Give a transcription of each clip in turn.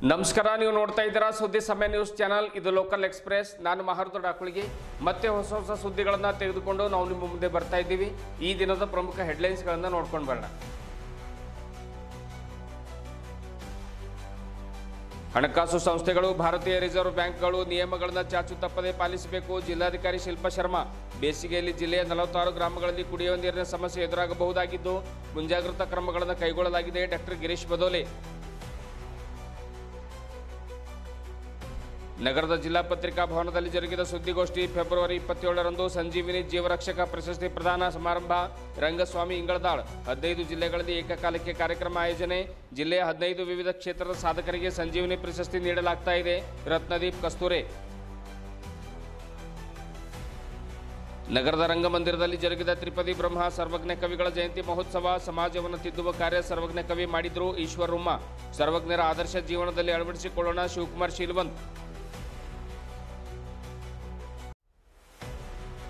ನಮಸ್ಕಾರ, ನೀವು ನೋಡ್ತಾ ಇದ್ದೀರಾ ಸುದ್ದಿ ಸಮಯ ನ್ಯೂಸ್ ಚಾನಲ್. ಇದು ಲೋಕಲ್ ಎಕ್ಸ್ಪ್ರೆಸ್. ನಾನು ಮಹರ್ದೊಡ್ಡ ಅಕುಳಿಗೆ ಮತ್ತೆ ಹೊಸ ಸುದ್ದಿಗಳನ್ನು ತೆಗೆದುಕೊಂಡು ನಾವು ನಿಮ್ಮ ಮುಂದೆ ಬರ್ತಾ ಇದ್ದೀವಿ. ಈ ದಿನದ ಪ್ರಮುಖ ಹೆಡ್ಲೈನ್ಸ್ಗಳನ್ನು ನೋಡ್ಕೊಂಡು ಬರೋಣ. ಹಣಕಾಸು ಸಂಸ್ಥೆಗಳು, ಭಾರತೀಯ ರಿಸರ್ವ್ ಬ್ಯಾಂಕ್ಗಳು ನಿಯಮಗಳನ್ನು ಚಾಚು ತಪ್ಪದೆ ಪಾಲಿಸಬೇಕು. ಜಿಲ್ಲಾಧಿಕಾರಿ ಶಿಲ್ಪಾ ಶರ್ಮಾ. ಬೇಸಿಗೆಯಲ್ಲಿ ಜಿಲ್ಲೆಯ 46 ಗ್ರಾಮಗಳಲ್ಲಿ ಕುಡಿಯುವ ನೀರಿನ ಸಮಸ್ಯೆ ಎದುರಾಗಬಹುದಾಗಿದ್ದು ಮುಂಜಾಗ್ರತಾ ಕ್ರಮಗಳನ್ನು ಕೈಗೊಳ್ಳಲಾಗಿದೆ. ಡಾಕ್ಟರ್ ಗಿರೀಶ್ ಬದೋಲೆ. ನಗರದ ಜಿಲ್ಲಾ ಪತ್ರಿಕಾ ಭವನದಲ್ಲಿ ಜರುಗಿದ ಸುದ್ದಿಗೋಷ್ಠಿ. ಫೆಬ್ರವರಿ 27ರಂದು ಸಂಜೀವಿನಿ ಜೀವರಕ್ಷಕ ಪ್ರಶಸ್ತಿ ಪ್ರದಾನ ಸಮಾರಂಭ. ರಂಗಸ್ವಾಮಿ ಇಂಗಳದಾಳ್. 15 ಜಿಲ್ಲೆಗಳಲ್ಲಿ ಏಕಕಾಲಕ್ಕೆ ಕಾರ್ಯಕ್ರಮ ಆಯೋಜನೆ. ಜಿಲ್ಲೆಯ 15 ವಿವಿಧ ಕ್ಷೇತ್ರದ ಸಾಧಕರಿಗೆ ಸಂಜೀವಿನಿ ಪ್ರಶಸ್ತಿ ನೀಡಲಾಗ್ತಾ ಇದೆ. ರತ್ನದೀಪ್ ಕಸ್ತೂರೆ. ನಗರದ ರಂಗಮಂದಿರದಲ್ಲಿ ಜರುಗಿದ ತ್ರಿಪದಿ ಬ್ರಹ್ಮ ಸರ್ವಜ್ಞ ಕವಿಗಳ ಜಯಂತಿ ಮಹೋತ್ಸವ. ಸಮಾಜವನ್ನು ತಿದ್ದುವ ಕಾರ್ಯ ಸರ್ವಜ್ಞ ಕವಿ ಮಾಡಿದ್ರು. ಈಶ್ವರ್ ರುಮ್ಮ. ಸರ್ವಜ್ಞರ ಆದರ್ಶ ಜೀವನದಲ್ಲಿ ಅಳವಡಿಸಿಕೊಳ್ಳೋಣ. ಶಿವಕುಮಾರ್ ಶೀಲ್ವಂತ್.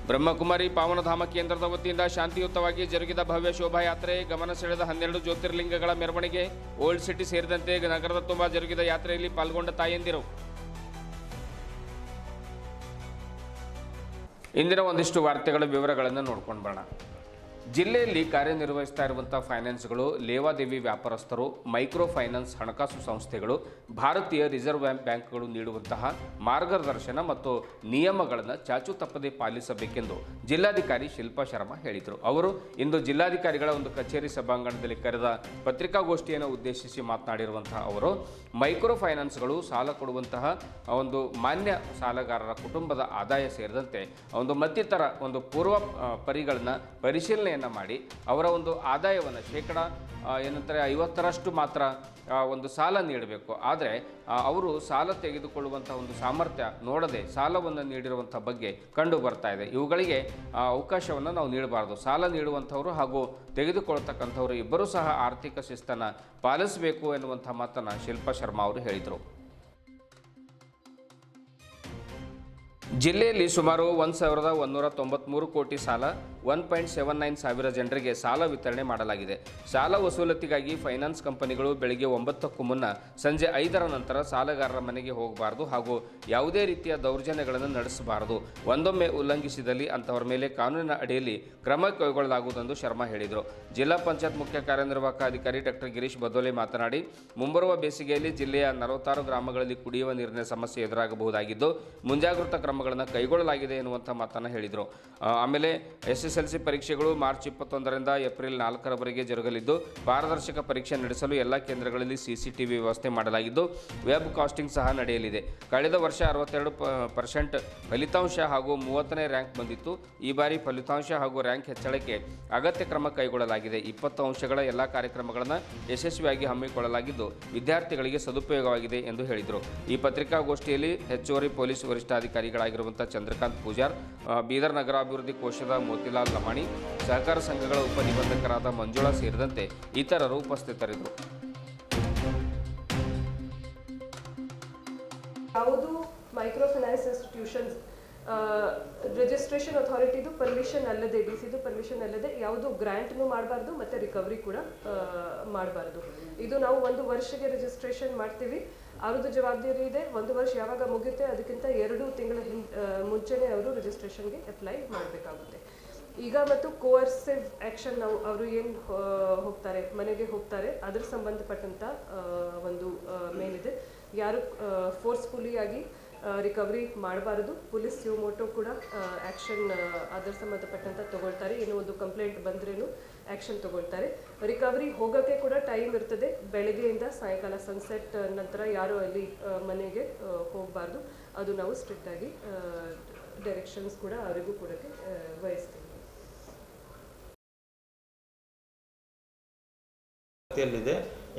ಬ್ರಹ್ಮಕುಮಾರಿ ಪಾವನಧಾಮ ಕೇಂದ್ರದ ವತಿಯಿಂದ ಶಾಂತಿಯುತವಾಗಿ ಜರುಗಿದ ಭವ್ಯ ಶೋಭಾಯಾತ್ರೆ. ಗಮನ ಸೆಳೆದ 12 ಜ್ಯೋತಿರ್ಲಿಂಗಗಳ ಮೆರವಣಿಗೆ. ಓಲ್ಡ್ ಸಿಟಿ ಸೇರಿದಂತೆ ನಗರದ ತುಂಬ ಜರುಗಿದ ಯಾತ್ರೆಯಲ್ಲಿ ಪಾಲ್ಗೊಂಡ ತಾಯಂದಿರು. ಇಂದಿನ ಒಂದಿಷ್ಟು ವಾರ್ತೆಗಳ ವಿವರಗಳನ್ನು ನೋಡ್ಕೊಂಡು ಬರೋಣ. ಜಿಲ್ಲೆಯಲ್ಲಿ ಕಾರ್ಯನಿರ್ವಹಿಸ್ತಾ ಇರುವಂಥ ಫೈನಾನ್ಸ್ಗಳು, ಲೇವಾದೇವಿ ವ್ಯಾಪಾರಸ್ಥರು, ಮೈಕ್ರೋ ಫೈನಾನ್ಸ್ ಹಣಕಾಸು ಸಂಸ್ಥೆಗಳು, ಭಾರತೀಯ ರಿಸರ್ವ್ ಬ್ಯಾಂಕ್ಗಳು ನೀಡುವಂತಹ ಮಾರ್ಗದರ್ಶನ ಮತ್ತು ನಿಯಮಗಳನ್ನು ಚಾಚು ತಪ್ಪದೆ ಪಾಲಿಸಬೇಕೆಂದು ಜಿಲ್ಲಾಧಿಕಾರಿ ಶಿಲ್ಪಾ ಶರ್ಮಾ ಹೇಳಿದರು. ಅವರು ಇಂದು ಜಿಲ್ಲಾಧಿಕಾರಿಗಳ ಒಂದು ಕಚೇರಿ ಸಭಾಂಗಣದಲ್ಲಿ ಕರೆದ ಪತ್ರಿಕಾಗೋಷ್ಠಿಯನ್ನು ಉದ್ದೇಶಿಸಿ ಮಾತನಾಡಿರುವಂತಹ ಅವರು, ಮೈಕ್ರೋ ಫೈನಾನ್ಸ್ಗಳು ಸಾಲ ಕೊಡುವಂತಹ ಒಂದು ಮಾನ್ಯ ಸಾಲಗಾರರ ಕುಟುಂಬದ ಆದಾಯ ಸೇರಿದಂತೆ ಒಂದು ಮತ್ತಿತರ ಒಂದು ಪೂರ್ವ ಪರಿಗಳನ್ನು ಪರಿಶೀಲನೆಯನ್ನು ಮಾಡಿ ಅವರ ಒಂದು ಆದಾಯವನ್ನು ಏನಂತಾರೆ 50ರಷ್ಟು ಮಾತ್ರ ಒಂದು ಸಾಲ ನೀಡಬೇಕು. ಆದರೆ ಅವರು ಸಾಲ ತೆಗೆದುಕೊಳ್ಳುವಂಥ ಒಂದು ಸಾಮರ್ಥ್ಯ ನೋಡದೆ ಸಾಲವನ್ನು ನೀಡಿರುವಂಥ ಬಗ್ಗೆ ಕಂಡು ಬರ್ತಾ ಇದೆ. ಇವುಗಳಿಗೆ ಅವಕಾಶವನ್ನು ನಾವು ನೀಡಬಾರ್ದು. ಸಾಲ ನೀಡುವಂಥವರು ಹಾಗೂ ತೆಗೆದುಕೊಳ್ತಕ್ಕಂಥವರು ಇಬ್ಬರೂ ಸಹ ಆರ್ಥಿಕ ಶಿಸ್ತನ್ನು ಪಾಲಿಸಬೇಕು ಎನ್ನುವಂಥ ಮಾತನ್ನು ಶಿಲ್ಪಾ ಶರ್ಮಾ ಅವರು ಹೇಳಿದರು. ಜಿಲ್ಲೆಯಲ್ಲಿ ಸುಮಾರು 1,193 ಕೋಟಿ ಸಾಲ, 1.79 ಸಾವಿರ ಜನರಿಗೆ ಸಾಲ ವಿತರಣೆ ಮಾಡಲಾಗಿದೆ. ಸಾಲ ವಸೂಲತಿಗಾಗಿ ಫೈನಾನ್ಸ್ ಕಂಪನಿಗಳು ಬೆಳಗ್ಗೆ 9ಕ್ಕೂ ಮುನ್ನ ಸಂಜೆ 5ರ ನಂತರ ಸಾಲಗಾರರ ಮನೆಗೆ ಹೋಗಬಾರದು ಹಾಗೂ ಯಾವುದೇ ರೀತಿಯ ದೌರ್ಜನ್ಯಗಳನ್ನು ನಡೆಸಬಾರದು. ಒಂದೊಮ್ಮೆ ಉಲ್ಲಂಘಿಸಿದಲ್ಲಿ ಅಂತವರ ಮೇಲೆ ಕಾನೂನಿನ ಅಡಿಯಲ್ಲಿ ಕ್ರಮ ಕೈಗೊಳ್ಳಲಾಗುವುದೆಂದು ಶರ್ಮಾ ಹೇಳಿದರು. ಜಿಲ್ಲಾ ಪಂಚಾಯತ್ ಮುಖ್ಯ ಕಾರ್ಯನಿರ್ವಾಹಕ ಅಧಿಕಾರಿ ಡಾಕ್ಟರ್ ಗಿರೀಶ್ ಬದೋಲೆ ಮಾತನಾಡಿ, ಮುಂಬರುವ ಬೇಸಿಗೆಯಲ್ಲಿ ಜಿಲ್ಲೆಯ 46 ಗ್ರಾಮಗಳಲ್ಲಿ ಕುಡಿಯುವ ನೀರಿನ ಸಮಸ್ಯೆ ಎದುರಾಗಬಹುದಾಗಿದ್ದು ಮುಂಜಾಗ್ರತಾ ಕ್ರಮಗಳನ್ನು ಕೈಗೊಳ್ಳಲಾಗಿದೆ ಎನ್ನುವಂಥ ಮಾತನ್ನು ಹೇಳಿದರು. ಆಮೇಲೆ SSLC ಪರೀಕ್ಷೆಗಳು ಮಾರ್ಚ್ 21ರಿಂದ ಏಪ್ರಿಲ್ 4ರವರೆಗೆ ಜರುಗಲಿದ್ದು ಪಾರದರ್ಶಕ ಪರೀಕ್ಷೆ ನಡೆಸಲು ಎಲ್ಲ ಕೇಂದ್ರಗಳಲ್ಲಿ CCTV ವ್ಯವಸ್ಥೆ ಮಾಡಲಾಗಿದ್ದು ವೆಬ್ ಕಾಸ್ಟಿಂಗ್ ಸಹ ನಡೆಯಲಿದೆ. ಕಳೆದ ವರ್ಷ 62% ಫಲಿತಾಂಶ ಹಾಗೂ 30ನೇ ರ್ಯಾಂಕ್ ಬಂದಿತ್ತು. ಈ ಬಾರಿ ಫಲಿತಾಂಶ ಹಾಗೂ ರ್ಯಾಂಕ್ ಹೆಚ್ಚಳಕ್ಕೆ ಅಗತ್ಯ ಕ್ರಮ ಕೈಗೊಳ್ಳಲಾಗಿದೆ. 20 ಅಂಶಗಳ ಎಲ್ಲ ಕಾರ್ಯಕ್ರಮಗಳನ್ನು ಯಶಸ್ವಿಯಾಗಿ ಹಮ್ಮಿಕೊಳ್ಳಲಾಗಿದ್ದು ವಿದ್ಯಾರ್ಥಿಗಳಿಗೆ ಸದುಪಯೋಗವಾಗಿದೆ ಎಂದು ಹೇಳಿದರು. ಈ ಪತ್ರಿಕಾಗೋಷ್ಠಿಯಲ್ಲಿ ಹೆಚ್ಚುವರಿ ಪೊಲೀಸ್ ವರಿಷ್ಠಾಧಿಕಾರಿಗಳಾಗಿರುವಂಥ ಚಂದ್ರಕಾಂತ್ ಪೂಜಾರ್, ಬೀದರ್ ನಗರಾಭಿವೃದ್ಧಿ ಕೋಶದ ಮೋತಿಲಾಲ್ ಲಮಾಣಿ, ಸಹಕಾರ ಸಂಘಗಳ ಉಪನಿಬಂಧಕರಾದ ಮಂಜುಳಾ ಸೇರಿದಂತೆ ಇತರರು ಉಪಸ್ಥಿತರಿದ್ದರು. ಯಾವುದು ಮೈಕ್ರೋ ಫೈನಾನ್ಸ್ ಇನ್ಸ್ಟಿಟ್ಯೂಷನ್ಸ್ ರಿಜಿಸ್ಟ್ರೇಷನ್ ಅಥಾರಿಟಿದು ಪರ್ಮಿಷನ್ ಅಲ್ಲದೆ, DCದು ಪರ್ಮಿಷನ್ ಅಲ್ಲದೆ ಯಾವುದು ಗ್ರ್ಯಾಂಟ್ನು ಮಾಡಬಾರ್ದು ಮತ್ತು ರಿಕವರಿ ಕೂಡ ಮಾಡಬಾರ್ದು. ಇದು ನಾವು 1 ವರ್ಷಕ್ಕೆ ರಿಜಿಸ್ಟ್ರೇಷನ್ ಮಾಡ್ತೀವಿ. ಅವ್ರದ್ದು ಜವಾಬ್ದಾರಿ ಇದೆ. 1 ವರ್ಷ ಯಾವಾಗ ಮುಗಿಯುತ್ತೆ ಅದಕ್ಕಿಂತ 2 ತಿಂಗಳ ಮುಂಚೆನೇ ಅವರು ರಿಜಿಸ್ಟ್ರೇಷನ್ಗೆ ಅಪ್ಲೈ ಮಾಡಬೇಕಾಗುತ್ತೆ. ಈಗ ಮತ್ತು ಕೋರ್ಸಿವ್ ಆ್ಯಕ್ಷನ್ ಅವರು ಏನು ಹೋಗ್ತಾರೆ, ಮನೆಗೆ ಹೋಗ್ತಾರೆ, ಅದ್ರ ಸಂಬಂಧಪಟ್ಟಂಥ ಒಂದು ಮೇಲಿದೆ. ಯಾರು ಫೋರ್ಸ್ಫುಲಿ ಆಗಿ ರಿಕವರಿ ಮಾಡಬಾರದು. ಪೊಲೀಸ್ ಸಿಒಮೋಟೋ ಕೂಡ ಆ್ಯಕ್ಷನ್ ಅದರ ಸಂಬಂಧಪಟ್ಟಂಥ ತೊಗೊಳ್ತಾರೆ. ಏನೋ ಒಂದು ಕಂಪ್ಲೇಂಟ್ ಬಂದ್ರೂ ಆ್ಯಕ್ಷನ್ ತೊಗೊಳ್ತಾರೆ. ರಿಕವರಿ ಹೋಗೋಕ್ಕೆ ಕೂಡ ಟೈಮ್ ಇರ್ತದೆ. ಬೆಳಗ್ಗೆಯಿಂದ ಸಾಯಂಕಾಲ ಸನ್ಸೆಟ್ ನಂತರ ಯಾರು ಅಲ್ಲಿ ಮನೆಗೆ ಹೋಗಬಾರ್ದು. ಅದು ನಾವು ಸ್ಟ್ರಿಕ್ಟಾಗಿ ಡೈರೆಕ್ಷನ್ಸ್ ಕೂಡ ಅವರಿಗೂ ಕೊಡೋಕ್ಕೆ ವಹಿಸ್ತೀವಿ.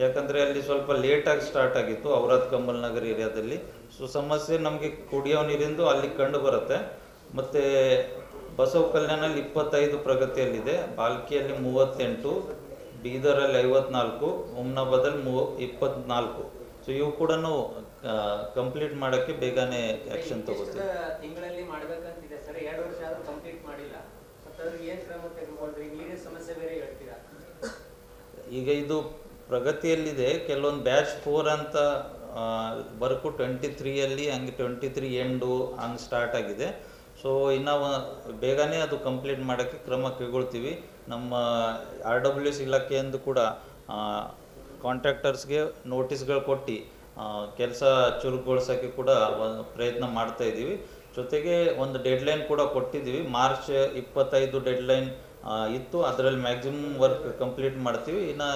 ಯಾಕಂದರೆ ಅಲ್ಲಿ ಸ್ವಲ್ಪ ಲೇಟಾಗಿ ಸ್ಟಾರ್ಟ್ ಆಗಿತ್ತು ಔರಾದ್ ಕಮಲ್ ನಗರ್ ಏರಿಯಾದಲ್ಲಿ. ಸೊ ಸಮಸ್ಯೆ ನಮಗೆ ಕುಡಿಯೋ ನೀರಿಂದು ಅಲ್ಲಿ ಕಂಡು ಬರುತ್ತೆ. ಮತ್ತು ಬಸವ ಕಲ್ಯಾಣಲ್ಲಿ 25 ಪ್ರಗತಿಯಲ್ಲಿದೆ, ಬಾಲ್ಕಿಯಲ್ಲಿ 38, ಬೀದರಲ್ಲಿ 54, ಹುಮ್ನಾಬಾದಲ್ಲಿ 24. ಸೊ ಇವು ಕೂಡ ಕಂಪ್ಲೀಟ್ ಮಾಡೋಕ್ಕೆ ಬೇಗನೆ ಆ್ಯಕ್ಷನ್ ತಗೋತೀವಿ. ತಿಂಗಳಲ್ಲಿ ಮಾಡಬೇಕಂತಿದೆ ಸರ್, 2 ವರ್ಷ ಆದರೂ ಕಂಪ್ಲೀಟ್ ಮಾಡಿಲ್ಲ. ಏನು ಕ್ರಮ ತೆಗೆದುಕೊಂಡ್ರಿ? ನೀರಿನ ಸಮಸ್ಯೆ ಬೇರೆ ಹೇಳ್ತೀರಾ? ಈಗ ಇದು ಪ್ರಗತಿಯಲ್ಲಿದೆ. ಕೆಲವೊಂದು ಬ್ಯಾಚ್ 4 ಅಂತ ವರ್ಕು 23ಯಲ್ಲಿ ಹಂಗೆ 23 ಎಂಡು ಹಂಗೆ ಸ್ಟಾರ್ಟ್ ಆಗಿದೆ. ಸೊ ಇನ್ನು ಬೇಗನೆ ಅದು ಕಂಪ್ಲೀಟ್ ಮಾಡೋಕ್ಕೆ ಕ್ರಮ ಕೈಗೊಳ್ತೀವಿ. ನಮ್ಮ RWS ಇಲಾಖೆಯಿಂದ ಕೂಡ ಕಾಂಟ್ರಾಕ್ಟರ್ಸ್ಗೆ ನೋಟಿಸ್ಗಳು ಕೊಟ್ಟು ಕೆಲಸ ಚುರುಕುಗೊಳಿಸೋಕ್ಕೆ ಕೂಡ ಒಂದು ಪ್ರಯತ್ನ ಮಾಡ್ತಾ ಇದ್ದೀವಿ. ಜೊತೆಗೆ ಒಂದು ಡೆಡ್ಲೈನ್ ಕೂಡ ಕೊಟ್ಟಿದ್ದೀವಿ. ಮಾರ್ಚ್ 25 ಡೆಡ್ಲೈನ್ ಇತ್ತು, ಅದರಲ್ಲಿ ಮ್ಯಾಕ್ಸಿಮಮ್ ವರ್ಕ್ ಕಂಪ್ಲೀಟ್ ಮಾಡ್ತೀವಿ. ಇನ್ನು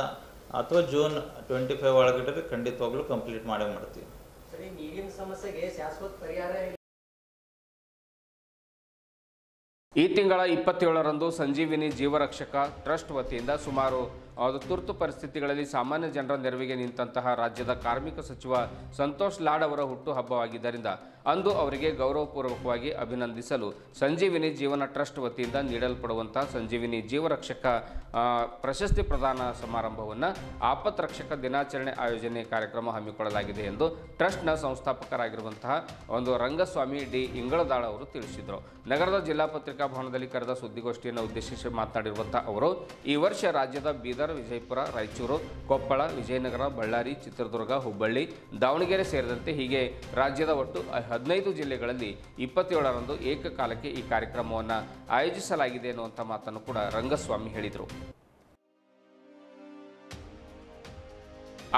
ಅಥವಾ ಜೂನ್ 25 ಒಳಗಡೆ ಖಂಡಿತವಾಗ್ಲೂ ಕಂಪ್ಲೀಟ್ ಮಾಡೇ ಮಾಡ್ತೀವಿ. ಸರಿ, ನೀರಿನ ಸಮಸ್ಯೆಗೆ ಶಾಶ್ವತ ಪರಿಹಾರ ಈ ತಿಂಗಳ 27ರಂದು ಸಂಜೀವಿನಿ ಜೀವರಕ್ಷಕ ಟ್ರಸ್ಟ್ ವತಿಯಿಂದ ಸುಮಾರು ತುರ್ತು ಪರಿಸ್ಥಿತಿಗಳಲ್ಲಿ ಸಾಮಾನ್ಯ ಜನರ ನೆರವಿಗೆ ನಿಂತಹ ರಾಜ್ಯದ ಕಾರ್ಮಿಕ ಸಚಿವ ಸಂತೋಷ್ ಲಾಡ್ ಅವರ ಹುಟ್ಟುಹಬ್ಬವಾಗಿದ್ದರಿಂದ ಅಂದು ಅವರಿಗೆ ಗೌರವಪೂರ್ವಕವಾಗಿ ಅಭಿನಂದಿಸಲು ಸಂಜೀವಿನಿ ಜೀವನ ಟ್ರಸ್ಟ್ ವತಿಯಿಂದ ನೀಡಲ್ಪಡುವಂತಹ ಸಂಜೀವಿನಿ ಜೀವರಕ್ಷಕ ಪ್ರಶಸ್ತಿ ಪ್ರದಾನ ಸಮಾರಂಭವನ್ನು ಆಪತ್ ರಕ್ಷಕ ದಿನಾಚರಣೆ ಆಯೋಜನೆ ಕಾರ್ಯಕ್ರಮ ಹಮ್ಮಿಕೊಳ್ಳಲಾಗಿದೆ ಎಂದು ಟ್ರಸ್ಟ್ನ ಸಂಸ್ಥಾಪಕರಾಗಿರುವಂತಹ ಒಂದು ರಂಗಸ್ವಾಮಿ ಡಿ ಇಂಗಳದಾಳ್ ಅವರು ತಿಳಿಸಿದರು. ನಗರದ ಜಿಲ್ಲಾ ಪತ್ರಿಕಾ ಭವನದಲ್ಲಿ ಕರೆದ ಸುದ್ದಿಗೋಷ್ಠಿಯನ್ನು ಉದ್ದೇಶಿಸಿ ಮಾತನಾಡಿರುವಂತಹ ಅವರು ಈ ವರ್ಷ ರಾಜ್ಯದ ಬೀದರ್, ವಿಜಯಪುರ, ರಾಯಚೂರು, ಕೊಪ್ಪಳ, ವಿಜಯನಗರ, ಬಳ್ಳಾರಿ, ಚಿತ್ರದುರ್ಗ, ಹುಬ್ಬಳ್ಳಿ, ದಾವಣಗೆರೆ ಸೇರಿದಂತೆ ಹೀಗೆ ರಾಜ್ಯದ ಒಟ್ಟು 15 ಜಿಲ್ಲೆಗಳಲ್ಲಿ 27ರಂದು ಏಕಕಾಲಕ್ಕೆ ಈ ಕಾರ್ಯಕ್ರಮವನ್ನು ಆಯೋಜಿಸಲಾಗಿದೆ ಎನ್ನುವಂಥ ಮಾತನ್ನು ಕೂಡ ರಂಗಸ್ವಾಮಿ ಹೇಳಿದರು.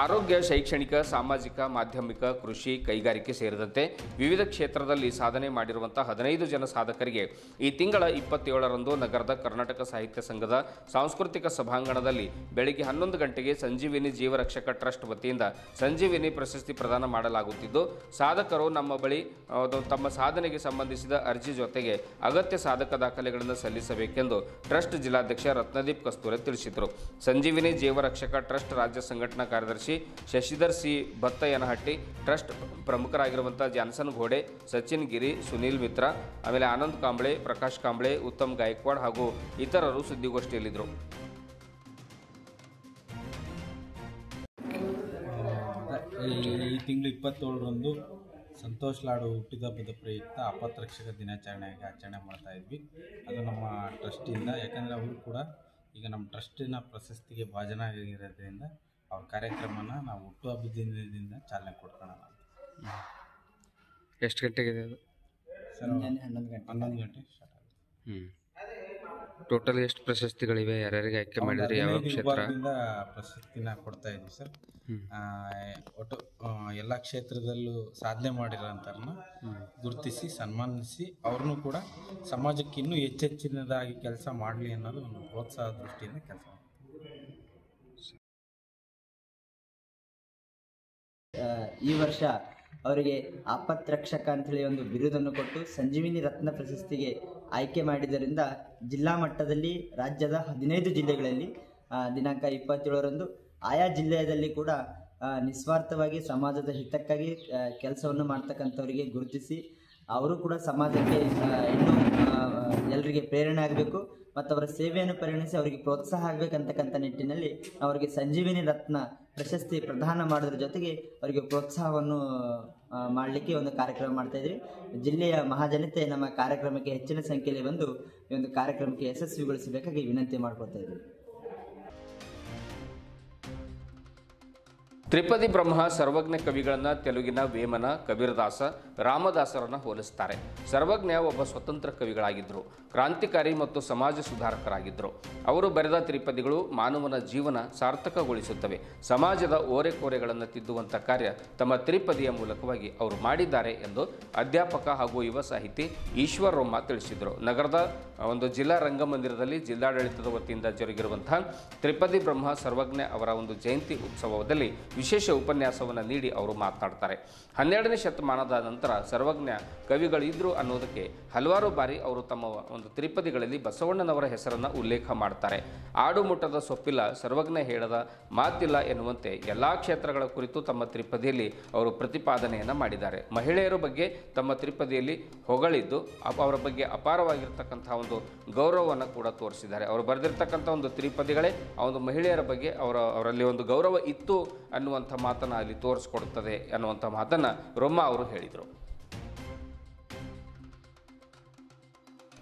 ಆರೋಗ್ಯ, ಶೈಕ್ಷಣಿಕ, ಸಾಮಾಜಿಕ, ಮಾಧ್ಯಮಿಕ, ಕೃಷಿ, ಕೈಗಾರಿಕೆ ಸೇರಿದಂತೆ ವಿವಿಧ ಕ್ಷೇತ್ರದಲ್ಲಿ ಸಾಧನೆ ಮಾಡಿರುವಂಥ 15 ಜನ ಸಾಧಕರಿಗೆ ಈ ತಿಂಗಳ 27ರಂದು ನಗರದ ಕರ್ನಾಟಕ ಸಾಹಿತ್ಯ ಸಂಘದ ಸಾಂಸ್ಕೃತಿಕ ಸಭಾಂಗಣದಲ್ಲಿ ಬೆಳಗ್ಗೆ 11 ಗಂಟೆಗೆ ಸಂಜೀವಿನಿ ಜೀವರಕ್ಷಕ ಟ್ರಸ್ಟ್ ವತಿಯಿಂದ ಸಂಜೀವಿನಿ ಪ್ರಶಸ್ತಿ ಪ್ರದಾನ ಮಾಡಲಾಗುತ್ತಿದ್ದು, ಸಾಧಕರು ನಮ್ಮ ಬಳಿ ತಮ್ಮ ಸಾಧನೆಗೆ ಸಂಬಂಧಿಸಿದ ಅರ್ಜಿ ಜೊತೆಗೆ ಅಗತ್ಯ ಸಾಧಕ ದಾಖಲೆಗಳನ್ನು ಸಲ್ಲಿಸಬೇಕೆಂದು ಟ್ರಸ್ಟ್ ಜಿಲ್ಲಾಧ್ಯಕ್ಷ ರತ್ನದೀಪ್ ಕಸ್ತೂರೆ ತಿಳಿಸಿದರು. ಸಂಜೀವಿನಿ ಜೀವರಕ್ಷಕ ಟ್ರಸ್ಟ್ ರಾಜ್ಯ ಸಂಘಟನಾ ಕಾರ್ಯದರ್ಶಿ ಶಶಿಧರ್ ಸಿ ಭತ್ತಯ್ಯನಹಟ್ಟಿ, ಟ್ರಸ್ಟ್ ಪ್ರಮುಖರಾಗಿರುವಂಥ ಜಾನ್ಸನ್ ಘೋಡೆ, ಸಚಿನ್ ಗಿರಿ, ಸುನೀಲ್ ಮಿತ್ರ, ಆಮೇಲೆ ಆನಂದ್ ಕಾಂಬ್ಳೆ, ಪ್ರಕಾಶ್ ಕಾಂಬ್ಳೆ, ಉತ್ತಮ್ ಗಾಯಕ್ವಾಡ್ ಹಾಗೂ ಇತರರು ಸುದ್ದಿಗೋಷ್ಠಿಯಲ್ಲಿದ್ದರು. ಈ ತಿಂಗಳು 27ರಂದು ಸಂತೋಷ್ ಲಾಡ್ ಹುಟ್ಟಿದಬ್ಬದ ಪ್ರಯುಕ್ತ ಆಪತ್ ರಕ್ಷಕ ದಿನಾಚರಣೆಗೆ ಆಚರಣೆ ಮಾಡ್ತಾ ಇದ್ವಿ. ಅದು ನಮ್ಮ ಟ್ರಸ್ಟಿಂದ, ಯಾಕಂದರೆ ಅವರು ಕೂಡ ಈಗ ನಮ್ಮ ಟ್ರಸ್ಟಿನ ಪ್ರಶಸ್ತಿಗೆ ಭಾಜನರಾಗಿರೋದ್ರಿಂದ ಅವ್ರ ಕಾರ್ಯಕ್ರಮನ ನಾವು ಹುಟ್ಟುಹಬ್ಬದಿಂದ ಚಾಲನೆ ಕೊಡ್ಕೊಳ್ಳೋಣ. ಎಷ್ಟು ಗಂಟೆಗೆ ಇದೆ ಅದು? ಸರ್ 11 ಗಂಟೆ ಸ್ಟಾರ್ಟ್ ಆಗುತ್ತೆ. ಟೋಟಲ್ ಎಷ್ಟು ಪ್ರಶಸ್ತಿಗಳಿವೆ, ಯಾರ್ಯಾರಿಗೆ ಆಯ್ಕೆ ಮಾಡಿದ್ರಿ, ಯಾವ ಕ್ಷೇತ್ರ? ಪ್ರಶಸ್ತಿನ ಕೊಡ್ತಾ ಇದ್ವಿ ಸರ್. ಒಟ್ಟು ಎಲ್ಲ ಕ್ಷೇತ್ರದಲ್ಲೂ ಸಾಧನೆ ಮಾಡಿರೋಂಥವ್ರನ್ನ ಗುರುತಿಸಿ ಸನ್ಮಾನಿಸಿ ಅವ್ರನ್ನೂ ಕೂಡ ಸಮಾಜಕ್ಕೆ ಇನ್ನೂ ಹೆಚ್ಚೆಚ್ಚಿನದಾಗಿ ಕೆಲಸ ಮಾಡಲಿ ಅನ್ನೋದು ಒಂದು ಪ್ರೋತ್ಸಾಹ ದೃಷ್ಟಿಯಿಂದ ಕೆಲಸ ಮಾಡ್ತೀವಿ. ಈ ವರ್ಷ ಅವರಿಗೆ ಆಪತ್ ರಕ್ಷಕ ಅಂಥೇಳಿ ಒಂದು ಬಿರುದನ್ನು ಕೊಟ್ಟು ಸಂಜೀವಿನಿ ರತ್ನ ಪ್ರಶಸ್ತಿಗೆ ಆಯ್ಕೆ ಮಾಡಿದ್ದರಿಂದ ಜಿಲ್ಲಾ ಮಟ್ಟದಲ್ಲಿ ರಾಜ್ಯದ 15 ಜಿಲ್ಲೆಗಳಲ್ಲಿ ದಿನಾಂಕ 27ರಂದು ಆಯಾ ಜಿಲ್ಲೆಯಲ್ಲಿ ಕೂಡ ನಿಸ್ವಾರ್ಥವಾಗಿ ಸಮಾಜದ ಹಿತಕ್ಕಾಗಿ ಕೆಲಸವನ್ನು ಮಾಡ್ತಕ್ಕಂಥವರಿಗೆ ಗುರುತಿಸಿ ಅವರು ಕೂಡ ಸಮಾಜಕ್ಕೆ ಇನ್ನೂ ಎಲ್ಲರಿಗೆ ಪ್ರೇರಣೆ ಆಗಬೇಕು ಮತ್ತು ಅವರ ಸೇವೆಯನ್ನು ಪರಿಗಣಿಸಿ ಅವರಿಗೆ ಪ್ರೋತ್ಸಾಹ ಆಗಬೇಕಂತಕ್ಕಂಥ ನಿಟ್ಟಿನಲ್ಲಿ ಅವರಿಗೆ ಸಂಜೀವಿನಿ ರತ್ನ ಪ್ರಶಸ್ತಿ ಪ್ರದಾನ ಮಾಡೋದ್ರ ಜೊತೆಗೆ ಅವರಿಗೆ ಪ್ರೋತ್ಸಾಹವನ್ನು ಮಾಡಲಿಕ್ಕೆ ಒಂದು ಕಾರ್ಯಕ್ರಮ ಮಾಡ್ತಾಯಿದ್ರಿ. ಜಿಲ್ಲೆಯ ಮಹಾಜನತೆ ನಮ್ಮ ಕಾರ್ಯಕ್ರಮಕ್ಕೆ ಹೆಚ್ಚಿನ ಸಂಖ್ಯೆಯಲ್ಲಿ ಬಂದು ಈ ಒಂದು ಕಾರ್ಯಕ್ರಮಕ್ಕೆ ಯಶಸ್ವಿಗೊಳಿಸಬೇಕಾಗಿ ವಿನಂತಿ ಮಾಡ್ಕೊತಾ ಇದ್ದೀವಿ. ತ್ರಿಪದಿ ಬ್ರಹ್ಮ ಸರ್ವಜ್ಞ ಕವಿಗಳನ್ನು ತೆಲುಗಿನ ವೇಮನ, ಕಬೀರದಾಸ, ರಾಮದಾಸರನ್ನು ಹೋಲಿಸ್ತಾರೆ. ಸರ್ವಜ್ಞ ಒಬ್ಬ ಸ್ವತಂತ್ರ ಕವಿಗಳಾಗಿದ್ದರು, ಕ್ರಾಂತಿಕಾರಿ ಮತ್ತು ಸಮಾಜ ಸುಧಾರಕರಾಗಿದ್ದರು. ಅವರು ಬರೆದ ತ್ರಿಪದಿಗಳು ಮಾನವನ ಜೀವನ ಸಾರ್ಥಕಗೊಳಿಸುತ್ತವೆ. ಸಮಾಜದ ಓರೆಕೋರೆಗಳನ್ನು ತಿದ್ದುವಂಥ ಕಾರ್ಯ ತಮ್ಮ ತ್ರಿಪದಿಯ ಮೂಲಕವಾಗಿ ಅವರು ಮಾಡಿದ್ದಾರೆ ಎಂದು ಅಧ್ಯಾಪಕ ಹಾಗೂ ಯುವ ಸಾಹಿತಿ ಈಶ್ವರ್ ರೊಮ್ಮ ತಿಳಿಸಿದರು. ನಗರದ ಒಂದು ಜಿಲ್ಲಾ ರಂಗಮಂದಿರದಲ್ಲಿ ಜಿಲ್ಲಾಡಳಿತದ ವತಿಯಿಂದ ಜರುಗಿರುವಂತಹ ತ್ರಿಪದಿ ಬ್ರಹ್ಮ ಸರ್ವಜ್ಞ ಅವರ ಒಂದು ಜಯಂತಿ ಉತ್ಸವದಲ್ಲಿ ವಿಶೇಷ ಉಪನ್ಯಾಸವನ್ನು ನೀಡಿ ಅವರು ಮಾತನಾಡ್ತಾರೆ. 12ನೇ ಶತಮಾನದ ನಂತರ ಸರ್ವಜ್ಞ ಕವಿಗಳಿದ್ರು ಅನ್ನೋದಕ್ಕೆ ಹಲವಾರು ಬಾರಿ ಅವರು ತಮ್ಮ ಒಂದು ತ್ರಿಪದಿಗಳಲ್ಲಿ ಬಸವಣ್ಣನವರ ಹೆಸರನ್ನು ಉಲ್ಲೇಖ ಮಾಡ್ತಾರೆ. ಆಡು ಮುಟ್ಟದ ಸೊಪ್ಪಿಲ್ಲ, ಸರ್ವಜ್ಞ ಹೇಳದ ಮಾತಿಲ್ಲ ಎನ್ನುವಂತೆ ಎಲ್ಲ ಕ್ಷೇತ್ರಗಳ ಕುರಿತು ತಮ್ಮ ತ್ರಿಪದಿಯಲ್ಲಿ ಅವರು ಪ್ರತಿಪಾದನೆಯನ್ನು ಮಾಡಿದ್ದಾರೆ. ಮಹಿಳೆಯರ ಬಗ್ಗೆ ತಮ್ಮ ತ್ರಿಪದಿಯಲ್ಲಿ ಹೊಗಳಿದ್ದು ಅವರ ಬಗ್ಗೆ ಅಪಾರವಾಗಿರ್ತಕ್ಕಂಥ ಒಂದು ಗೌರವವನ್ನು ಕೂಡ ತೋರಿಸಿದ್ದಾರೆ. ಅವರು ಬರೆದಿರ್ತಕ್ಕಂಥ ಒಂದು ತ್ರಿಪದಿಗಳೇ ಆ ಒಂದು ಮಹಿಳೆಯರ ಬಗ್ಗೆ ಅವರಲ್ಲಿ ಒಂದು ಗೌರವ ಇತ್ತು ಅನ್ನುವಂಥ ಮಾತನ್ನು ಅಲ್ಲಿ ತೋರಿಸ್ಕೊಡ್ತದೆ ಅನ್ನುವಂಥ ಮಾತನ್ನು ರೊಮ್ಮ ಅವರು ಹೇಳಿದರು.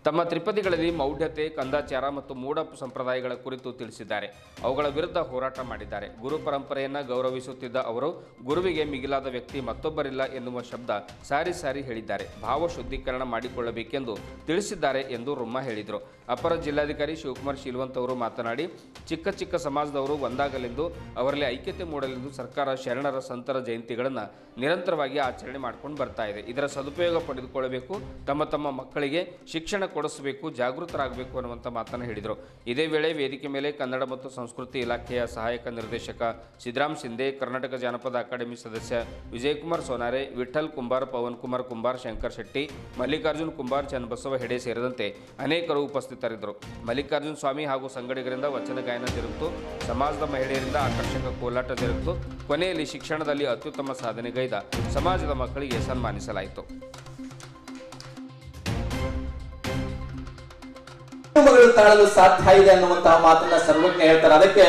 ತಮ್ಮ ತ್ರಿಪದಿಗಳಲ್ಲಿ ಮೌಢ್ಯತೆ, ಕಂದಾಚಾರ ಮತ್ತು ಮೂಢ ಸಂಪ್ರದಾಯಗಳ ಕುರಿತು ತಿಳಿಸಿದ್ದಾರೆ. ಅವುಗಳ ವಿರುದ್ಧ ಹೋರಾಟ ಮಾಡಿದ್ದಾರೆ. ಗುರು ಪರಂಪರೆಯನ್ನು ಗೌರವಿಸುತ್ತಿದ್ದ ಅವರು ಗುರುವಿಗೆ ಮಿಗಿಲಾದ ವ್ಯಕ್ತಿ ಮತ್ತೊಬ್ಬರಿಲ್ಲ ಎನ್ನುವ ಶಬ್ದ ಸಾರಿ ಸಾರಿ ಹೇಳಿದ್ದಾರೆ. ಭಾವ ಶುದ್ಧೀಕರಣ ಮಾಡಿಕೊಳ್ಳಬೇಕೆಂದು ತಿಳಿಸಿದ್ದಾರೆ ಎಂದು ರುಮ್ಮ ಹೇಳಿದರು. ಅಪರ ಜಿಲ್ಲಾಧಿಕಾರಿ ಶಿವಕುಮಾರ್ ಶೀಲವಂತ್ ಅವರು ಮಾತನಾಡಿ, ಚಿಕ್ಕ ಚಿಕ್ಕ ಸಮಾಜದವರು ಒಂದಾಗಲೆಂದು ಅವರಲ್ಲಿ ಐಕ್ಯತೆ ಮೂಡಲೆಂದು ಸರ್ಕಾರ ಶರಣರ ಸಂತರ ಜಯಂತಿಗಳನ್ನು ನಿರಂತರವಾಗಿ ಆಚರಣೆ ಮಾಡಿಕೊಂಡು ಬರ್ತಾ ಇದೆ. ಇದರ ಸದುಪಯೋಗ ಪಡೆದುಕೊಳ್ಳಬೇಕು. ತಮ್ಮ ತಮ್ಮ ಮಕ್ಕಳಿಗೆ ಶಿಕ್ಷಣ ಕೊಡಿಸಬೇಕು, ಜಾಗೃತರಾಗಬೇಕು ಅನ್ನುವಂಥ ಮಾತನ್ನು ಹೇಳಿದರು. ಇದೇ ವೇಳೆ ವೇದಿಕೆ ಮೇಲೆ ಕನ್ನಡ ಮತ್ತು ಸಂಸ್ಕೃತಿ ಇಲಾಖೆಯ ಸಹಾಯಕ ನಿರ್ದೇಶಕ ಸಿದ್ದರಾಮ್ ಶಿಂದೆ, ಕರ್ನಾಟಕ ಜಾನಪದ ಅಕಾಡೆಮಿ ಸದಸ್ಯ ವಿಜಯಕುಮಾರ್ ಸೋನಾರೆ, ವಿಠಲ್ ಕುಂಬಾರ್, ಪವನ್ ಕುಮಾರ್ ಕುಂಬಾರ್, ಶಂಕರ್ ಶೆಟ್ಟಿ, ಮಲ್ಲಿಕಾರ್ಜುನ್ ಕುಂಬಾರ್, ಚನ್ನಬಸವ ಹೆಡೆ ಸೇರಿದಂತೆ ಅನೇಕರು ಉಪಸ್ಥಿತರಿದ್ದರು. ಮಲ್ಲಿಕಾರ್ಜುನ್ ಸ್ವಾಮಿ ಹಾಗೂ ಸಂಗಡಿಗರಿಂದ ವಚನ ಗಾಯನ ಜರುಗಿತು. ಸಮಾಜದ ಮಹಿಳೆಯರಿಂದ ಆಕರ್ಷಕ ಕೋಲಾಟ ಜರುಗಿತು. ಕೊನೆಯಲ್ಲಿ ಶಿಕ್ಷಣದಲ್ಲಿ ಅತ್ಯುತ್ತಮ ಸಾಧನೆಗೈದ ಸಮಾಜದ ಮಕ್ಕಳಿಗೆ ಸನ್ಮಾನಿಸಲಾಯಿತು. ತಾಳಲು ಸಾಧ್ಯ ಇದೆ ಅನ್ನುವಂತಹ ಮಾತನ್ನ ಸರ್ವಜ್ಞ ಹೇಳ್ತಾರೆ. ಅದಕ್ಕೆ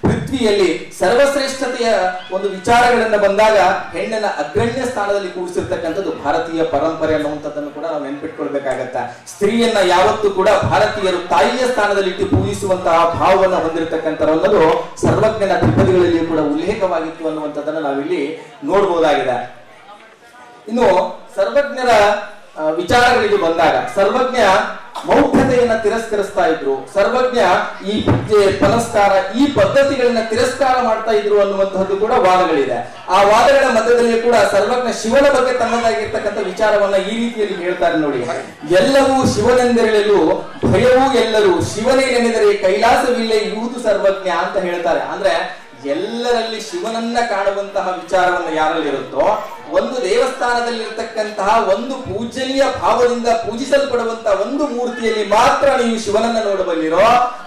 ಪೃಥ್ವಿಯಲ್ಲಿ ಸರ್ವಶ್ರೇಷ್ಠತೆಯ ಒಂದು ವಿಚಾರಗಳನ್ನ ಬಂದಾಗ ಹೆಣ್ಣನ ಅಗ್ರಣ್ಯ ಸ್ಥಾನದಲ್ಲಿ ಕೂಡಿಸಿರ್ತಕ್ಕಂಥದ್ದು ಭಾರತೀಯ ಪರಂಪರೆ ಅನ್ನುವಂಥದ್ದನ್ನು ಕೂಡ ನಾವು ನೆನ್ಪಿಟ್ಕೊಳ್ಬೇಕಾಗತ್ತ. ಸ್ತ್ರೀಯನ್ನ ಯಾವತ್ತೂ ಕೂಡ ಭಾರತೀಯರು ತಾಯಿಯ ಸ್ಥಾನದಲ್ಲಿ ಇಟ್ಟು ಪೂಜಿಸುವಂತಹ ಭಾವವನ್ನು ಹೊಂದಿರತಕ್ಕಂಥದ್ದು ಅನ್ನೋದು ಸರ್ವಜ್ಞನ ತ್ರಿಪದಿಗಳಲ್ಲಿಯೂ ಕೂಡ ಉಲ್ಲೇಖವಾಗಿತ್ತು ಅನ್ನುವಂಥದ್ದನ್ನು ನಾವಿಲ್ಲಿ ನೋಡಬಹುದಾಗಿದೆ. ಇನ್ನು ಸರ್ವಜ್ಞರ ವಿಚಾರಗಳಿಗೆ ಬಂದಾಗ ಸರ್ವಜ್ಞ ಮೌಢ್ಯತೆಯನ್ನ ತಿರಸ್ಕರಿಸ್ತಾ ಇದ್ರು. ಸರ್ವಜ್ಞ ಈ ಪೂಜೆ ಪುನಸ್ಕಾರ ಈ ಪದ್ಧತಿಗಳನ್ನ ತಿರಸ್ಕಾರ ಮಾಡ್ತಾ ಇದ್ರು ಅನ್ನುವಂತಹದ್ದು ಕೂಡ ವಾದಗಳಿದೆ. ಆ ವಾದಗಳ ಮಧ್ಯದಲ್ಲಿ ಕೂಡ ಸರ್ವಜ್ಞ ಶಿವನ ಬಗ್ಗೆ ತನ್ನದಾಗಿರ್ತಕ್ಕಂಥ ವಿಚಾರವನ್ನ ಈ ರೀತಿಯಲ್ಲಿ ಹೇಳ್ತಾರೆ ನೋಡಿ. ಎಲ್ಲವೂ ಶಿವನೆಂದೆರಳೆಲು ಭಯವೂ ಎಲ್ಲರೂ ಶಿವನೇ ನೆನೆದರೆ ಕೈಲಾಸವಿಲ್ಲೇ ಇರುವುದು ಸರ್ವಜ್ಞ ಅಂತ ಹೇಳ್ತಾರೆ. ಅಂದ್ರೆ ಎಲ್ಲರಲ್ಲಿ ಶಿವನನ್ನ ಕಾಣುವಂತಹ ವಿಚಾರವನ್ನು ಯಾರಲ್ಲಿರುತ್ತೋ, ಒಂದು ದೇವಸ್ಥಾನದಲ್ಲಿ ಇರತಕ್ಕಂತಹ ಒಂದು ಪೂಜನೀಯ ಭಾವದಿಂದ ಪೂಜಿಸಲ್ಪಡುವಂತಹ ಒಂದು ಮೂರ್ತಿಯಲ್ಲಿ ಮಾತ್ರ ನೀವು ಶಿವನನ್ನ ನೋಡಬಲ್ಲಿರೋ,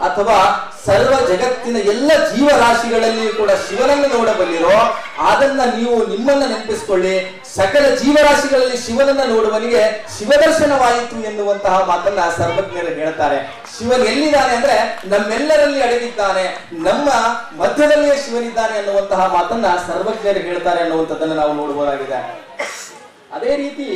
ಅಥವಾ ಸರ್ವ ಜಗತ್ತಿನ ಎಲ್ಲ ಜೀವರಾಶಿಗಳಲ್ಲಿ ಕೂಡ ಶಿವನನ್ನು ನೋಡಬಲ್ಲಿರೋ, ಅದನ್ನ ನೀವು ನಿಮ್ಮನ್ನ ನೆನಪಿಸಿಕೊಳ್ಳಿ. ಸಕಲ ಜೀವರಾಶಿಗಳಲ್ಲಿ ಶಿವನನ್ನ ನೋಡುವನಿಗೆ ಶಿವದರ್ಶನವಾಯಿತು ಎನ್ನುವಂತಹ ಮಾತನ್ನ ಸರ್ವಜ್ಞರು ಹೇಳ್ತಾರೆ. ಶಿವನ್ ಎಲ್ಲಿದ್ದಾನೆ ಅಂದ್ರೆ ನಮ್ಮೆಲ್ಲರಲ್ಲಿ ಅಡಗಿದ್ದಾನೆ, ನಮ್ಮ ಮಧ್ಯದಲ್ಲಿಯೇ ಶಿವನಿದ್ದಾನೆ ಅನ್ನುವಂತಹ ಮಾತನ್ನ ಸರ್ವಜ್ಞರು ಹೇಳ್ತಾರೆ ಅನ್ನುವಂಥದ್ದನ್ನು ನಾವು ನೋಡಬಹುದಾಗಿದೆ. ಅದೇ ರೀತಿ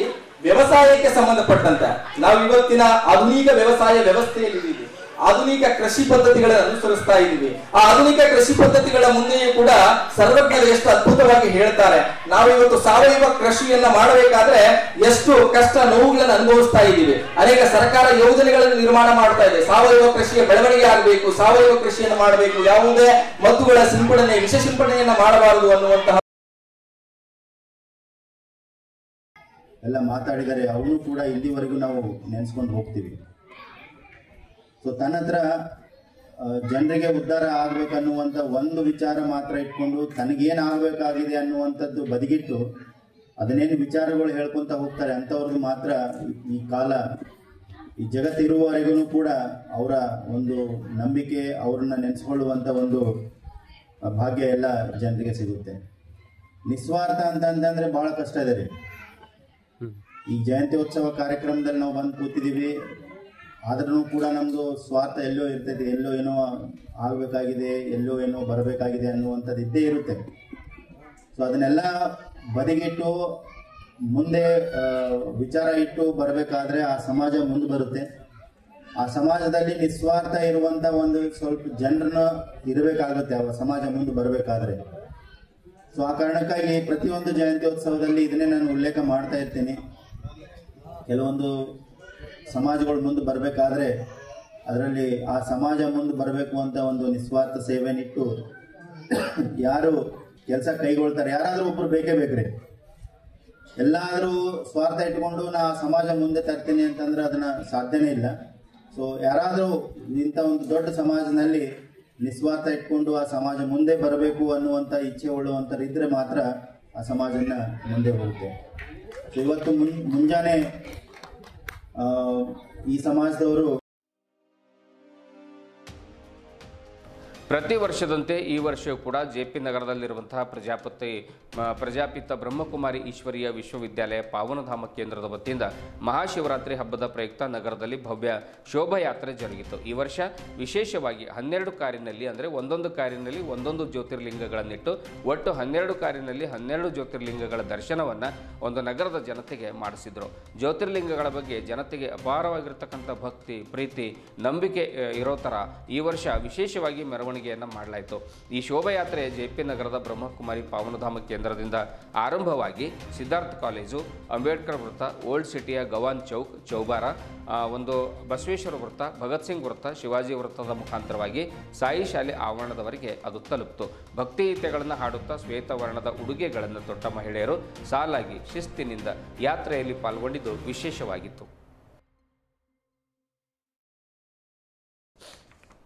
ವ್ಯವಸಾಯಕ್ಕೆ ಸಂಬಂಧಪಟ್ಟಂತೆ ನಾವು ಇವತ್ತಿನ ಆಧುನಿಕ ವ್ಯವಸಾಯ ವ್ಯವಸ್ಥೆಯಲ್ಲಿ ಇದ್ದೀವಿ. ಆಧುನಿಕ ಕೃಷಿ ಪದ್ಧತಿಗಳನ್ನು ಅನುಸರಿಸ್ತಾ ಇದ್ದೀವಿ. ಆ ಆಧುನಿಕ ಕೃಷಿ ಪದ್ಧತಿಗಳ ಮುಂದೆಯೂ ಕೂಡ ಸರ್ವಜ್ಞರು ಎಷ್ಟು ಅದ್ಭುತವಾಗಿ ಹೇಳ್ತಾರೆ. ನಾವು ಇವತ್ತು ಸಾವಯವ ಕೃಷಿಯನ್ನ ಮಾಡಬೇಕಾದ್ರೆ ಎಷ್ಟು ಕಷ್ಟ ನೋವುಗಳನ್ನು ಅನುಭವಿಸ್ತಾ ಇದ್ದೀವಿ. ಅನೇಕ ಸರ್ಕಾರ ಯೋಜನೆಗಳನ್ನು ನಿರ್ಮಾಣ ಮಾಡ್ತಾ ಇದೆ. ಸಾವಯವ ಕೃಷಿಯ ಬೆಳವಣಿಗೆ ಆಗಬೇಕು, ಸಾವಯವ ಕೃಷಿಯನ್ನು ಮಾಡಬೇಕು, ಯಾವುದೇ ಮದ್ದುಗಳ ಸಿಂಪಡಣೆ ವಿಷ ಸಿಂಪಡಣೆಯನ್ನ ಮಾಡಬಾರದು ಅನ್ನುವಂತಹ ಎಲ್ಲ ಮಾತಾಡಿದರೆ ಅವನು ಕೂಡ ಇಲ್ಲಿವರೆಗೂ ನಾವು ನೆನೆಸ್ಕೊಂಡು ಹೋಗ್ತೀವಿ. ಸೊ ತನ್ನ ಹತ್ರ ಜನರಿಗೆ ಉದ್ಧಾರ ಆಗ್ಬೇಕನ್ನುವಂಥ ಒಂದು ವಿಚಾರ ಮಾತ್ರ ಇಟ್ಕೊಂಡು ತನಗೇನು ಆಗಬೇಕಾಗಿದೆ ಅನ್ನುವಂಥದ್ದು ಬದಿಗಿಟ್ಟು ಅದನ್ನೇನು ವಿಚಾರಗಳು ಹೇಳ್ಕೊತ ಹೋಗ್ತಾರೆ ಅಂಥವ್ರಿಗೆ ಮಾತ್ರ ಈ ಕಾಲ ಈ ಜಗತ್ತಿರುವವರೆಗೂ ಕೂಡ ಅವರ ಒಂದು ನಂಬಿಕೆ, ಅವ್ರನ್ನ ನೆನೆಸ್ಕೊಳ್ಳುವಂಥ ಒಂದು ಭಾಗ್ಯ ಎಲ್ಲ ಜನರಿಗೆ ಸಿಗುತ್ತೆ. ನಿಸ್ವಾರ್ಥ ಅಂತಂದ್ರೆ ಭಾಳ ಕಷ್ಟ ಇದೆ ರೀ. ಈ ಜಯಂತ್ಯೋತ್ಸವ ಕಾರ್ಯಕ್ರಮದಲ್ಲಿ ನಾವು ಬಂದು ಕೂತಿದ್ದೀವಿ, ಆದ್ರೂ ಕೂಡ ನಮ್ಮದು ಸ್ವಾರ್ಥ ಎಲ್ಲೋ ಇರ್ತೈತೆ. ಎಲ್ಲೋ ಏನೋ ಆಗಬೇಕಾಗಿದೆ, ಎಲ್ಲೋ ಏನೋ ಬರಬೇಕಾಗಿದೆ ಅನ್ನುವಂಥದ್ದು ಇದ್ದೇ ಇರುತ್ತೆ. ಸೊ ಅದನ್ನೆಲ್ಲ ಬದಿಗಿಟ್ಟು ಮುಂದೆ ವಿಚಾರ ಇಟ್ಟು ಬರಬೇಕಾದ್ರೆ ಆ ಸಮಾಜ ಮುಂದೆ ಬರುತ್ತೆ. ಆ ಸಮಾಜದಲ್ಲಿ ನಿಸ್ವಾರ್ಥ ಇರುವಂಥ ಒಂದು ಸ್ವಲ್ಪ ಜನರನ್ನ ಇರಬೇಕಾಗುತ್ತೆ ಆ ಸಮಾಜ ಮುಂದೆ ಬರಬೇಕಾದ್ರೆ. ಸೊ ಆ ಕಾರಣಕ್ಕಾಗಿ ಪ್ರತಿಯೊಂದು ಜಯಂತ್ಯೋತ್ಸವದಲ್ಲಿ ಇದನ್ನೇ ನಾನು ಉಲ್ಲೇಖ ಮಾಡ್ತಾ ಇರ್ತೀನಿ. ಕೆಲವೊಂದು ಸಮಾಜಗಳು ಮುಂದೆ ಬರಬೇಕಾದ್ರೆ ಅದರಲ್ಲಿ ಆ ಸಮಾಜ ಮುಂದೆ ಬರಬೇಕು ಅಂತ ಒಂದು ನಿಸ್ವಾರ್ಥ ಸೇವೆನಿಟ್ಟು ಯಾರು ಕೆಲಸ ಕೈಗೊಳ್ತಾರೆ, ಯಾರಾದರೂ ಒಬ್ರು ಬೇಕೇ ಬೇಕ್ರಿ. ಎಲ್ಲಾದರೂ ಸ್ವಾರ್ಥ ಇಟ್ಕೊಂಡು ನಾ ಸಮಾಜ ಮುಂದೆ ತರ್ತೀನಿ ಅಂತಂದ್ರೆ ಅದನ್ನ ಸಾಧ್ಯನೇ ಇಲ್ಲ. ಸೊ ಯಾರಾದರೂ ಇಂಥ ಒಂದು ದೊಡ್ಡ ಸಮಾಜದಲ್ಲಿ ನಿಸ್ವಾರ್ಥ ಇಟ್ಕೊಂಡು ಆ ಸಮಾಜ ಮುಂದೆ ಬರಬೇಕು ಅನ್ನುವಂಥ ಇಚ್ಛೆ ಉಳ್ಳುವಂಥವ್ರು ಇದ್ರೆ ಮಾತ್ರ ಆ ಸಮಾಜನ ಮುಂದೆ ಹೋಗುತ್ತೆ. ಸೊ ಇವತ್ತು ಮುಂಜಾನೆ ಈ ಸಮಾಜದವರು ಪ್ರತಿ ವರ್ಷದಂತೆ ಈ ವರ್ಷವೂ ಕೂಡ ಜೆಪಿ ನಗರದಲ್ಲಿರುವಂತಹ ಪ್ರಜಾಪಿತ ಬ್ರಹ್ಮಕುಮಾರಿ ಈಶ್ವರೀಯ ವಿಶ್ವವಿದ್ಯಾಲಯ ಪಾವನಧಾಮ ಕೇಂದ್ರದ ವತಿಯಿಂದ ಮಹಾಶಿವರಾತ್ರಿ ಹಬ್ಬದ ಪ್ರಯುಕ್ತ ನಗರದಲ್ಲಿ ಭವ್ಯ ಶೋಭಾಯಾತ್ರೆ ಜರುಗಿತು. ಈ ವರ್ಷ ವಿಶೇಷವಾಗಿ 12 ಕಾರಿನಲ್ಲಿ ಅಂದರೆ ಒಂದೊಂದು ಕಾರಿನಲ್ಲಿ ಒಂದೊಂದು ಜ್ಯೋತಿರ್ಲಿಂಗಗಳನ್ನಿಟ್ಟು ಒಟ್ಟು 12 ಕಾರಿನಲ್ಲಿ 12 ಜ್ಯೋತಿರ್ಲಿಂಗಗಳ ದರ್ಶನವನ್ನು ಒಂದು ನಗರದ ಜನತೆಗೆ ಮಾಡಿಸಿದರು. ಜ್ಯೋತಿರ್ಲಿಂಗಗಳ ಬಗ್ಗೆ ಜನತೆಗೆ ಅಪಾರವಾಗಿರ್ತಕ್ಕಂಥ ಭಕ್ತಿ, ಪ್ರೀತಿ, ನಂಬಿಕೆ ಇರೋ ಥರ ಈ ವರ್ಷ ವಿಶೇಷವಾಗಿ ಮೆರವಣಿಗೆಯನ್ನು ಮಾಡಲಾಯಿತು. ಈ ಶೋಭಾಯಾತ್ರೆ ಜೆಪಿ ನಗರದ ಬ್ರಹ್ಮಕುಮಾರಿ ಪಾವನಧಾಮ ಕೇಂದ್ರದಿಂದ ಆರಂಭವಾಗಿ ಸಿದ್ಧಾರ್ಥ ಕಾಲೇಜು, ಅಂಬೇಡ್ಕರ್ ವೃತ್ತ, ಓಲ್ಡ್ ಸಿಟಿಯ ಗವಾನ್ ಚೌಕ್, ಚೌಬಾರ, ಒಂದು ಬಸವೇಶ್ವರ ವೃತ್ತ, ಭಗತ್ ಸಿಂಗ್ ವೃತ್ತ, ಶಿವಾಜಿ ವೃತ್ತದ ಮುಖಾಂತರವಾಗಿ ಸಾಯಿ ಶಾಲೆ ಆವರಣದವರೆಗೆ ಅದು ತಲುಪಿತು. ಭಕ್ತಿಗೀತೆಗಳನ್ನು ಹಾಡುತ್ತಾ ಶ್ವೇತವರ್ಣದ ಉಡುಗೆಗಳನ್ನು ತೊಟ್ಟ ಮಹಿಳೆಯರು ಸಾಲಾಗಿ ಶಿಸ್ತಿನಿಂದ ಯಾತ್ರೆಯಲ್ಲಿ ಪಾಲ್ಗೊಂಡಿದ್ದು ವಿಶೇಷವಾಗಿತ್ತು.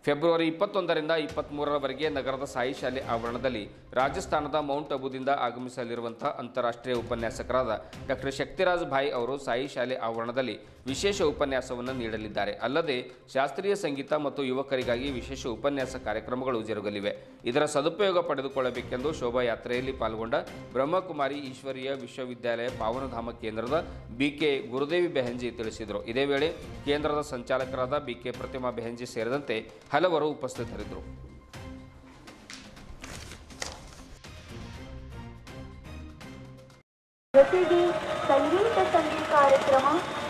ಫೆಬ್ರವರಿ 21ರಿಂದ 23ರವರೆಗೆ ನಗರದ ಸಾಯಿ ಶಾಲೆ ಆವರಣದಲ್ಲಿ ರಾಜಸ್ಥಾನದ ಮೌಂಟ್ ಅಬುದಿಂದ ಆಗಮಿಸಲಿರುವಂಥ ಅಂತಾರಾಷ್ಟ್ರೀಯ ಉಪನ್ಯಾಸಕರಾದ ಡಾಕ್ಟರ್ ಶಕ್ತಿರಾಜ್ ಭಾಯ್ ಅವರು ಸಾಯಿ ಶಾಲೆ ಆವರಣದಲ್ಲಿ ವಿಶೇಷ ಉಪನ್ಯಾಸವನ್ನು ನೀಡಲಿದ್ದಾರೆ. ಅಲ್ಲದೆ ಶಾಸ್ತ್ರೀಯ ಸಂಗೀತ ಮತ್ತು ಯುವಕರಿಗಾಗಿ ವಿಶೇಷ ಉಪನ್ಯಾಸ ಕಾರ್ಯಕ್ರಮಗಳು ಜರುಗಲಿವೆ. ಇದರ ಸದುಪಯೋಗ ಪಡೆದುಕೊಳ್ಳಬೇಕೆಂದು ಶೋಭಾಯಾತ್ರೆಯಲ್ಲಿ ಪಾಲ್ಗೊಂಡ ಬ್ರಹ್ಮಕುಮಾರಿ ಈಶ್ವರೀಯ ವಿಶ್ವವಿದ್ಯಾಲಯ ಪಾವನಧಾಮ ಕೇಂದ್ರದ ಬಿಕೆ ಗುರುದೇವಿ ಬೆಹಂಜಿ ತಿಳಿಸಿದರು. ಇದೇ ವೇಳೆ ಕೇಂದ್ರದ ಸಂಚಾಲಕರಾದ ಬಿಕೆ ಪ್ರತಿಮಾ ಬೆಹಂಜಿ ಸೇರಿದಂತೆ ಹಲವರು ಉಪಸ್ಥಿತರಿದ್ದರು. ಪ್ರತಿದಿ ಸಂಗೀತ ಸಂಜೆ ಕಾರ್ಯಕ್ರಮ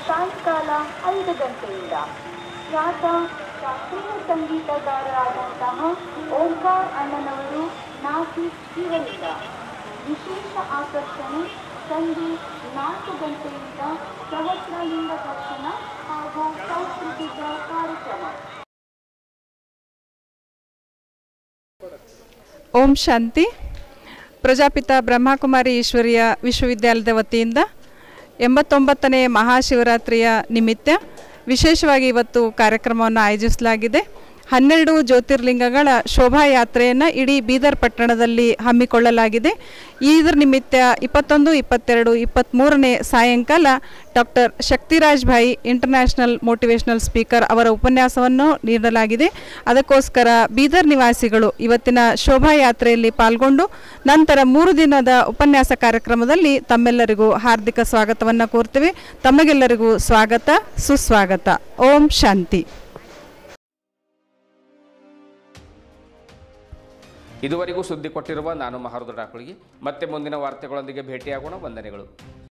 ಸಾಯಂಕಾಲ 5 ಗಂಟೆಯಿಂದ ಖ್ಯಾತ ಶಾಸ್ತ್ರೀಯ ಸಂಗೀತಗಾರರಾದಂತಹ ಓಂಕಾರ ಅಣ್ಣನವರು ನಾಸಿಕ್ ಇವರಿಂದ. ವಿಶೇಷ ಆಕರ್ಷಣೆ ಸಂಜೆ 4 ಗಂಟೆಯಿಂದ ಸಹಸ್ರಲಿಂಗ ದರ್ಶನ ಹಾಗೂ ಸಾಂಸ್ಕೃತಿಕ ಕಾರ್ಯಕ್ರಮ. ಓಂ ಶಾಂತಿ. ಪ್ರಜಾಪಿತ ಬ್ರಹ್ಮಕುಮಾರಿ ಈಶ್ವರೀಯ ವಿಶ್ವವಿದ್ಯಾಲಯದ ವತಿಯಿಂದ 89ನೇ ಮಹಾಶಿವರಾತ್ರಿಯ ನಿಮಿತ್ತ ವಿಶೇಷವಾಗಿ ಇವತ್ತು ಕಾರ್ಯಕ್ರಮವನ್ನು ಆಯೋಜಿಸಲಾಗಿದೆ. 12 ಜ್ಯೋತಿರ್ಲಿಂಗಗಳ ಶೋಭಾಯಾತ್ರೆಯನ್ನು ಇಡೀ ಬೀದರ್ ಪಟ್ಟಣದಲ್ಲಿ ಹಮ್ಮಿಕೊಳ್ಳಲಾಗಿದೆ. ಇದರ ನಿಮಿತ್ತ 21, 22, 23ನೇ ಸಾಯಂಕಾಲ doctor Shaktiraj Bhai international motivational speaker ಅವರ ಉಪನ್ಯಾಸವನ್ನು ನೀಡಲಾಗಿದೆ. ಅದಕ್ಕೋಸ್ಕರ ಬೀದರ್ ನಿವಾಸಿಗಳು ಇವತ್ತಿನ ಶೋಭಾಯಾತ್ರೆಯಲ್ಲಿ ಪಾಲ್ಗೊಂಡು ನಂತರ 3 ದಿನದ ಉಪನ್ಯಾಸ ಕಾರ್ಯಕ್ರಮದಲ್ಲಿ ತಮ್ಮೆಲ್ಲರಿಗೂ ಹಾರ್ದಿಕ ಸ್ವಾಗತವನ್ನು ಕೋರ್ತೇವೆ. ತಮಗೆಲ್ಲರಿಗೂ ಸ್ವಾಗತ, ಸುಸ್ವಾಗತ. ಓಂ ಶಾಂತಿ. ಇದುವರೆಗೂ ಸುದ್ದಿ ಕೊಟ್ಟಿರುವ ನಾನು ಮಹಾರುದ್ರ ಡಾಕುಳಿಗೆ ಮತ್ತೆ ಮುಂದಿನ ವಾರ್ತೆಗಳೊಂದಿಗೆ ಭೇಟಿಯಾಗೋಣ. ವಂದನೆಗಳು.